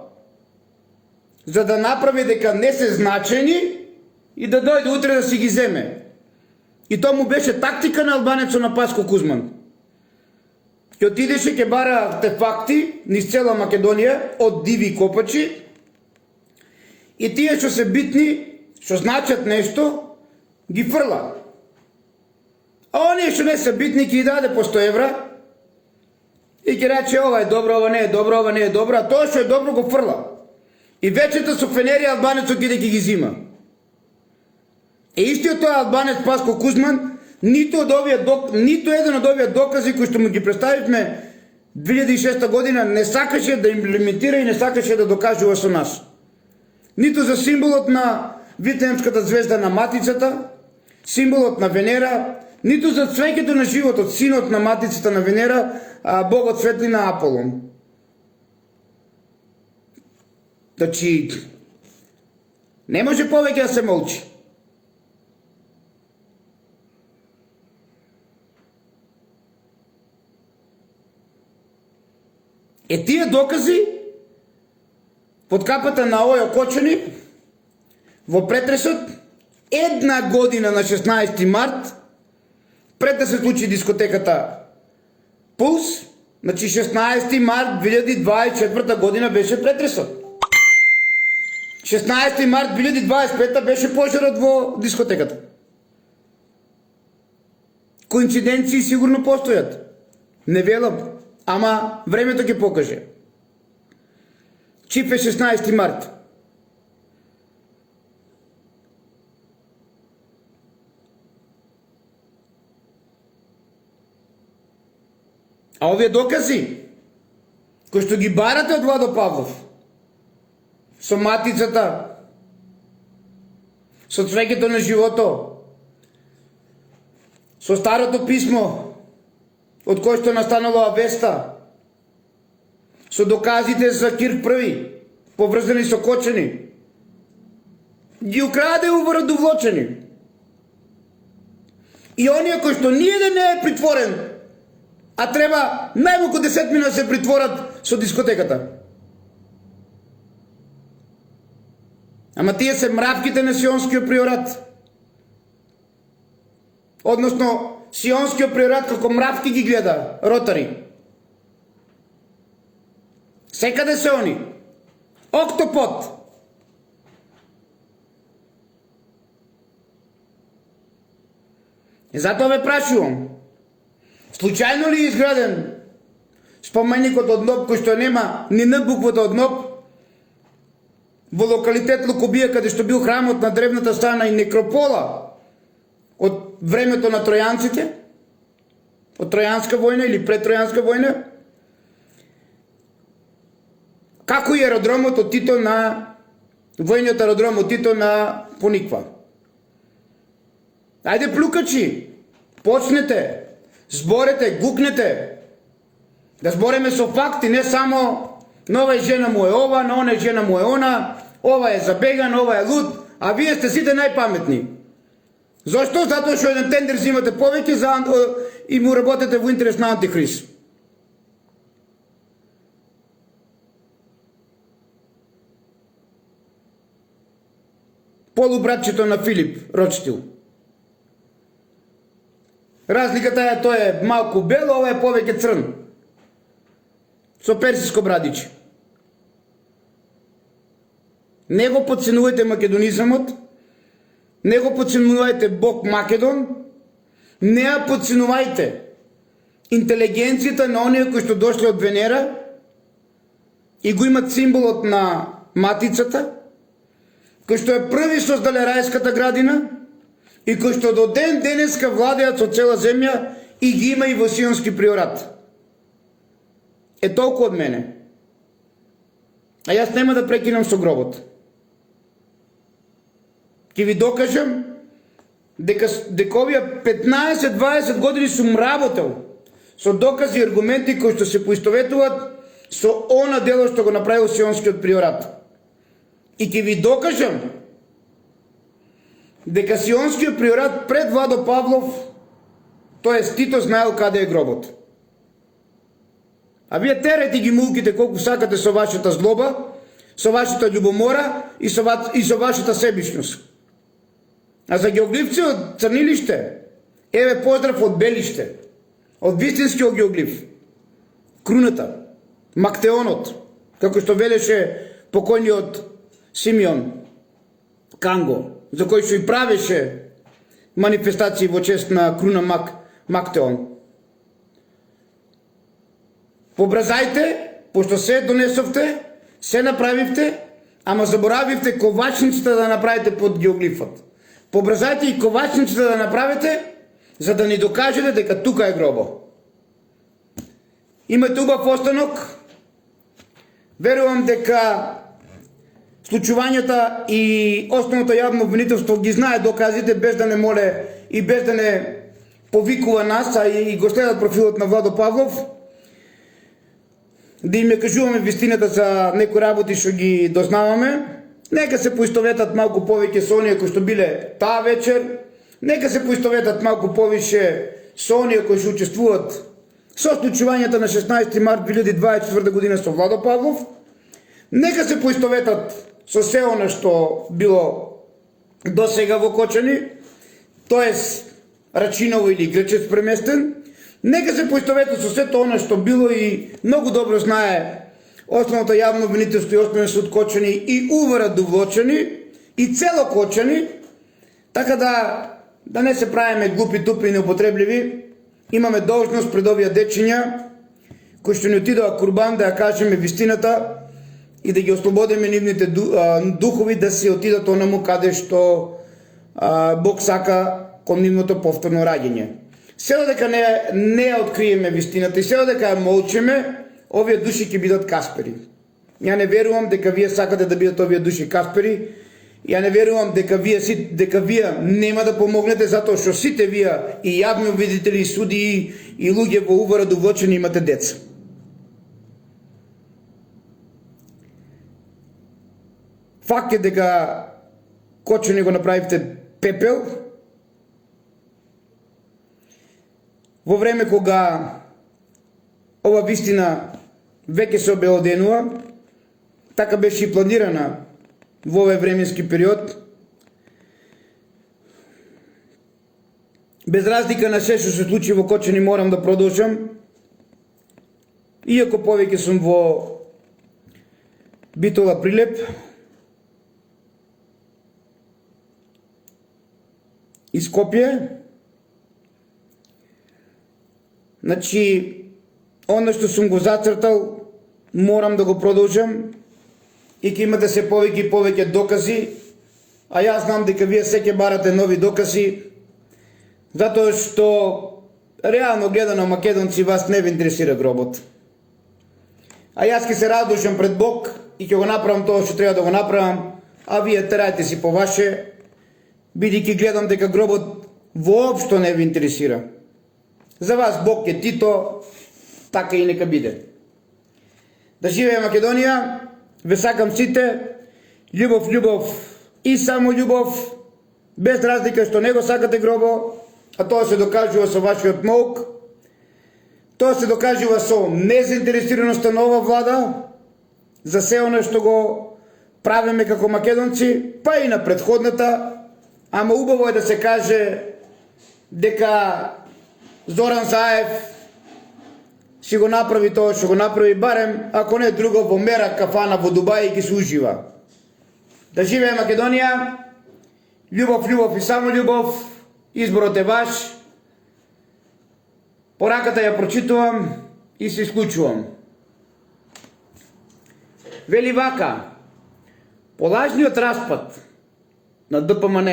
За да направи дека не се значени и да дојде утре да си ги земе. И тоа му беше тактика на албанецот на Паско Кузман. Ќе отидеше, ќе бара артефакти низ цела Македонија од диви копачи и тие што се битни, што значат нешто, ги фрла. А оние што не се битни ќе ги даде по 100 евра и ќе рече ова е добро, ова не е добро, ова не е добро, а тоа што е добро го фрла. И вечето со фенери албанецот ќе ги зима. Е истиот тој албанец Паско Кузман, ниту еден од овие докази кои што му ги представивме 2006 година не сакаше да имплементира и не сакаше да докажува со нас. Ниту за символот на Витлеемската звезда на Матицата, символот на Венера, ниту за цвеќето на животот, синот на Матицата на Венера, богот Светлина Аполон. Значи, не може повеќе да се молчи. Тие докази под капата на Ојо Кочани во претресот една година на 16 март пред да се случи дискотеката Пулс, значи 16 март 2024 година беше претресот. 16 март 2025 беше пожарот во дискотеката. Коинциденции сигурно постојат. Не велам, ама времето ќе покаже. Чип е 16 март. А овие докази, кои што ги барате од Владо Павлов, со Матицата, со цвеќето на живото, со старото писмо, од кој што настанало Авеста, со доказите за Кирк први, поврзани со Кочани, ги украде увородовлочени. И оние кои што ниеден не е притворен, а треба најмалку 10 мина се притворат со дискотеката. Ама тие се мравките на Сионскиот приорат. Односно, Сионскиот приорат како мравки ги гледа ротари. Секаде се они. Октопод. И затоа ве прашувам, случајно ли е изграден споменикот од Ноб, кој што нема ни Н буквата од Ноб, во локалитет Лукобија, каде што бил храмот на древната стана и некропола од времето на тројанците, од Тројанска војна или пред Тројанска војна, како и аеродромот од Тито на војниот аеродром од Тито на Пониква. Ајде плюкачи, почнете, зборете, гукнете, да збореме со факти, не само на овај жена му е ова, на онај жена му е она, ова е забеган, ова е луд, а вие сте сите најпаметни. Зошто? Затоа што еден тендер зимате повеќе и му работите во интерес на Антихрист. Полубратчето на Филип Рочтил. Разликата е, тој е малку бело, ова е повеќе црн. Со персиско брадиче. Не го подценувајте македонизамот, не го подценувајте Бог Македон, не ја подценувајте интелигенцијата на оние кои што дошле од Венера и го имат символот на матицата, кој што е први создале рајската градина и кој што до ден денеска владеат со цела земја и ги има и во Сионски приорат. Е толку од мене. А јас нема да прекинам со гробот. Ќе ви докажам дека овие 15-20 години сум работел со докази и аргументи кои што се поистоветуваат со она дело што го направил Сионскиот приорат. И ќе ви докажам дека Сионскиот приорат пред Владо Павлов, тоест Тито, знаел каде е гробот. А вие терајте ги мулките колку сакате со вашата злоба, со вашата љубомора и со вашата себичност. А за геоглифци од Црнилиште, еве поздрав од Белиште, од вистинскиот геоглиф, круната, мактеонот, како што велеше покојниот Симеон Канго, за кој што и правеше манифестации во чест на круна Мактеон. Побрзајте, пошто се донесовте, се направивте, ама заборавивте ковачницата да направите под геоглифот. Побрзајте и ковачницата да направите, за да ни докажете дека тука е гробо. Имате убав останок. Верувам дека случувањата и основното јавно обвинителство ги знае доказите, без да не моле и без да не повикува нас, а и го следат профилот на Владо Павлов, да им ја кажуваме вистината за некои работи што ги дознаваме. Нека се поистоветат малку повеќе со оние кои што биле таа вечер, нека се поистоветат малку повише со оние кои што учествуват со случувањата на 16 март 2024 година со Владо Павлов, нека се поистоветат со се оно што било до сега во Кочани, тоест Рачиново или Гречец преместен, нека се поистоветат со сето оно што било и многу добро знае Основното јавно обвинителство и Основен суд Кочани и увара довлочени и цело Кочани, така да не се правиме глупи, тупи и неупотребливи. Имаме должност пред овие дечиња кои што ни отидоа курбан да ја кажеме вистината и да ги ослободиме нивните духови да се отидат онаму каде што Бог сака кон нивното повторно раѓање. Се додека не ја откриеме вистината и се додека ја молчиме, овие души ќе бидат каспери. Ја не верувам дека вие сакате да бидат овие души каспери. Ја не верувам дека вие нема да помогнете, затоа што сите вие и јавни обвинители, и судии, и луѓе во увара довлочени имате деца. Факт е дека Кочани го направивте пепел во време кога ова вистина веќе се обелоденува, така беше и планирана во овој временски период. Без разлика на се што се случи во Кочани, морам да продолжам, иако повеќе сум во Битола, Прилеп и Скопје. Значи, оно што сум го зацртал, морам да го продолжам и ќе имате се повеќе и повеќе докази, а јас знам дека вие се ќе барате нови докази, затоа што реално гледано македонци вас не ви интересира гробот. А јас ќе се радушам пред Бог и ќе го направам тоа што треба да го направам, а вие терајте си по ваше, бидејќи гледам дека гробот воопшто не ви интересира. За вас Бог е Тито, така и нека биде. Да живее Македонија, ве сакам сите, љубов, љубов и само љубов, без разлика што не го сакате гробо, а тоа се докажува со вашиот молк, тоа се докажува со незаинтересираноста на ова влада за се оно што го правиме како македонци, па и на претходната, ама убаво е да се каже дека Зоран Заев си го направи тоа што го направи, барем, ако не друго, во мера кафана во Дубај и ги се ужива. Да живее Македонија, љубов, љубов и само љубов, изборот е ваш, пораката ја прочитувам и се исклучувам. Вели вака, по лажниот распад на ДПМН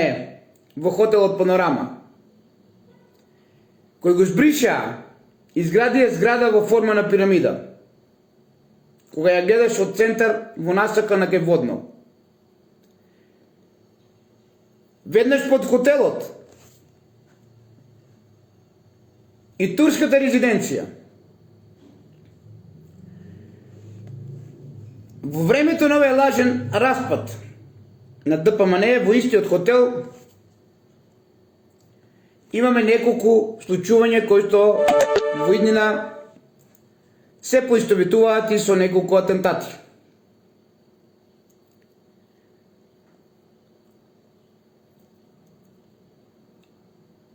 во хотелот Панорама, кој го збриша, изградија зграда во форма на пирамида, кога ја гледаш од центар во насока на кај Водно. Веднаш под хотелот и турската резиденција, во времето на овој лажен распад на ДПМН во истиот хотел имаме неколку случувања кои што во иднина се поистоветуваат и со неколку атентати.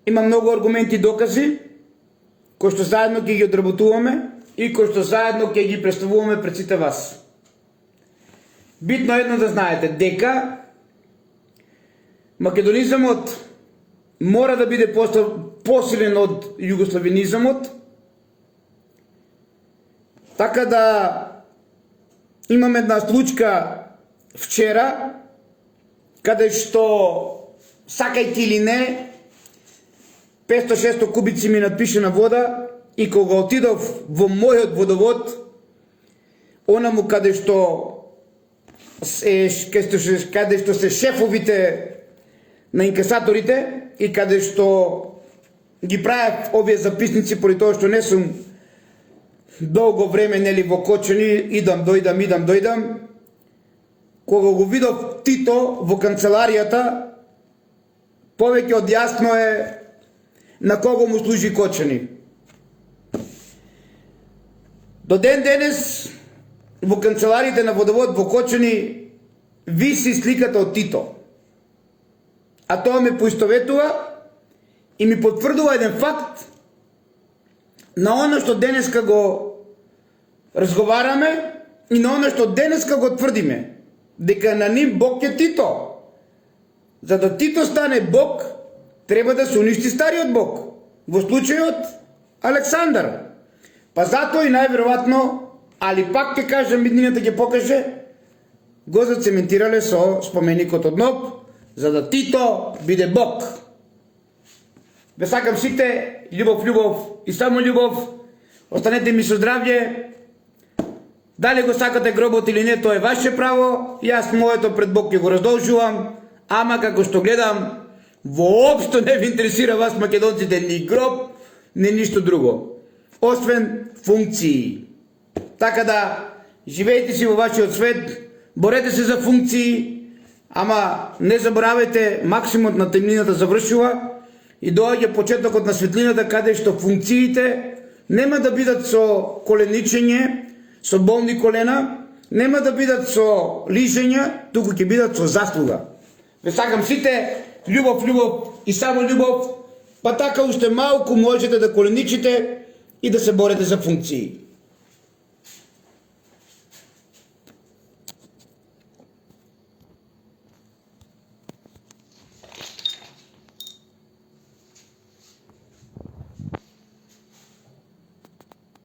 Има многу аргументи и докази кои што заедно ќе ги одработуваме и кои што заедно ќе ги представуваме пред сите вас. Битно едно да знаете дека македонизамот мора да биде посилен од југославинизамот, така да имаме една случка вчера, каде што, сакајќи или не, 500-600 кубици ми надпишена вода и кога отидов во мојот водовод, онаму каде што се шефовите на инкасаторите и каде што ги правев овие записници, поради тоа што не сум долго време нели во Кочани, идам, дојдам, кога го видов Тито во канцеларијата, повеќе од јасно е на кого му служи Кочани. До ден денес во канцелариите на водовод во Кочани виси сликата од Тито. А тоа ме поистоветува и ми потврдува еден факт на оно што денеска го разговараме и на оно што денеска го тврдиме, дека на нив Бог е Тито. За да Тито стане Бог, треба да се уништи стариот Бог, во случајот Александар. Па затоа и најверојатно, али пак ќе кажам, иднината ќе покаже, го зацементирале со споменикот од Ноб, за да Тито биде Бог. Ве сакам сите, љубов, љубов и само љубов. Останете ми со здравје. Дали го сакате гробот или не, тоа е ваше право. Јас моето пред Бог ќе го раздолжувам, ама како што гледам, воопшто не ви интересира вас македонците ни гроб, ни ништо друго, освен функции. Така да, живеете си во вашиот свет, борете се за функции, Ама не заборавајте, максимот на темнината завршува и доаѓа почетокот на светлината, каде што функциите нема да бидат со коленичење, со болни колена, нема да бидат со лижења, туку ќе бидат со заслуга. Ве сакам сите љубов, љубов и само љубов, па така уште малку можете да коленичите и да се борите за функции.